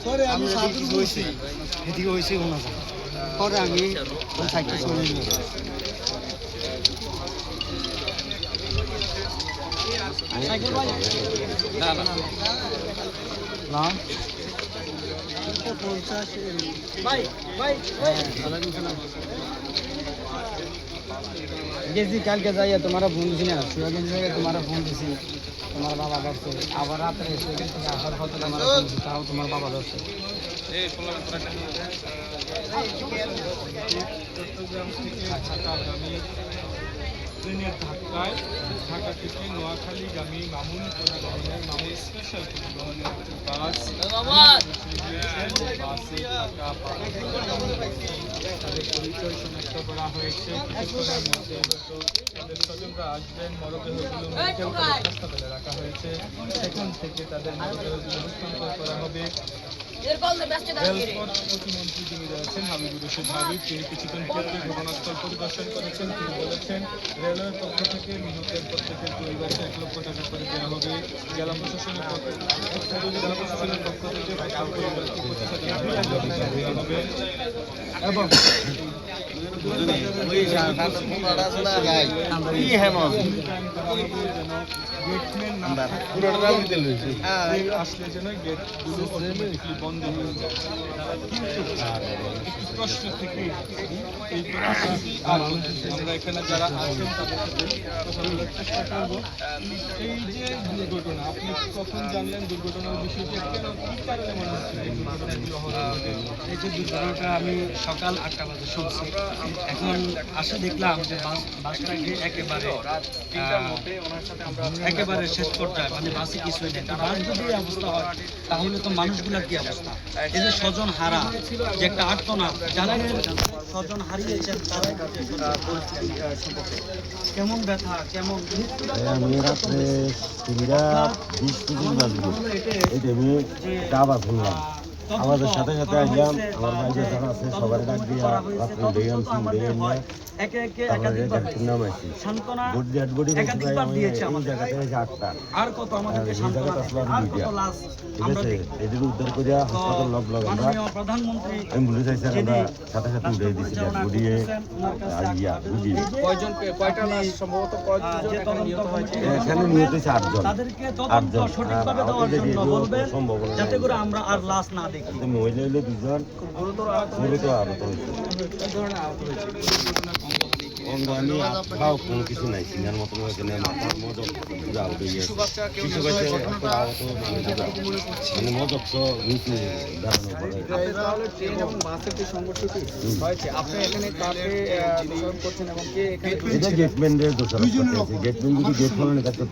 পরে আমি সাইডটা চলে গেছি কালকে যাইয়া তোমার ফোন দিছি না সুয়াগঞ্জ জায়গায় তোমার ফোন দিছি তোমার বাবা ধরছে আবার রাত্রে সুয়াগঞ্জ থেকে আসার পর তোমার ফোন দিছি তাও তোমার বাবা ধরছে ট্রেনের ধাক্কায় ঢাকা থেকে নোয়াখালীগামী মামুন পরিবহনের মামুন স্পেশাল পরিবহনের বাস বাসে তাদের পরিচয় শনাক্ত করা হয়েছে। কিছুক্ষণের মধ্যে তাদের স্বজনরা আসবেন। মরদেহগুলো মেডিকেল কলেজ হাসপাতালে রাখা হয়েছে। সেখান থেকে তাদের মরদেহগুলো হস্তান্তর করা হবে। রেলপথ প্রতিমন্ত্রী যিনি রয়েছেন হাবিবুর রশিদ হাবিব, তিনি কিছুক্ষণ পূর্বে ঘটনাস্থল পরিদর্শন করেছেন। তিনি বলেছেন রেলওয়ের পক্ষ থেকে নিহতের প্রত্যেকের পরিবারকে 1 লক্ষ টাকা করে দেওয়া হবে। জেলা প্রশাসনের পক্ষ থেকে প্রত্যেক পরিবারকে 25,000 টাকা দেওয়া হবে এবং আসলে যেন গেটগুলো অটোমেটিকলি বন্ধ হয়ে যায়। কিন্তু প্রশ্ন থেকে এই আমরা এখানে যারা আছেন তাদের সাথে চেষ্টা করব। এই যে দুর্ঘটনা, আপনি কখন জানলেন দুর্ঘটনার বিষয়টি, কেন কি কারণে মনে হচ্ছে এই দুর্ঘটনাগুলো হলো? এই যে দুর্ঘটনাটা আমি সকাল 8টা বাজে শুনছি, এখন আসে দেখলাম যে বাসটাকে একেবারে শেষ পর্যায়ে, মানে বাসে কিছুই নেই। বাস যদি এই অবস্থা হয় তাহলে তো মানুষগুলার কি অবস্থা? এই যে স্বজন হারা, যে একটা আর্তনাদ, যাদের স্বজন হারিয়েছেন তাদের কাছে পরিস্থিতি সম্পর্কে কেমন ব্যথা, কেমন আমি রাত্রে 20 বাজবে এটা আমি দাবা শুনলাম। আমাদের সাথে সাথে আসলাম, আমার বাইরে যারা আছে সবার ডাক দিয়া রাত্রে উঠে আনছি, উঠে নিয়ে তারপরে ডাক্তার নাম আসছি বডি এই জায়গাতে 8টা আর কত আমাদেরকে এই জায়গাতে আসলো আর মিডিয়া, ঠিক আছে। এদের উদ্ধার করিয়া হাসপাতাল লগ আমরা অ্যাম্বুলেন্স আইসে আমরা সাথে সাথে উঠে দিচ্ছি বডিয়ে আইয়া রুগী। কয়টা লাশ সম্ভবত এখানে নিহত হয়েছে 8 জন। সঠিকভাবে দেওয়ার জন্য বলবেন যাতে করে আমরা আর লাশ না দেখি। মহিলা হইলে 2 জন, গুরুতর আহত হয়েছে। অঙ্গ আমি আপাও কোনো কিছু নাই, সিঙ্গার মতন এখানে মাথার মজক যাও দিয়ে শিশু বাচ্চা আহত মানে মজক তো নিচে দাঁড়ানো পড়ে। এটা গেটম্যানের দোষারোপ করতেছে। গেটম্যান যদি গেট খোলেন এটা তো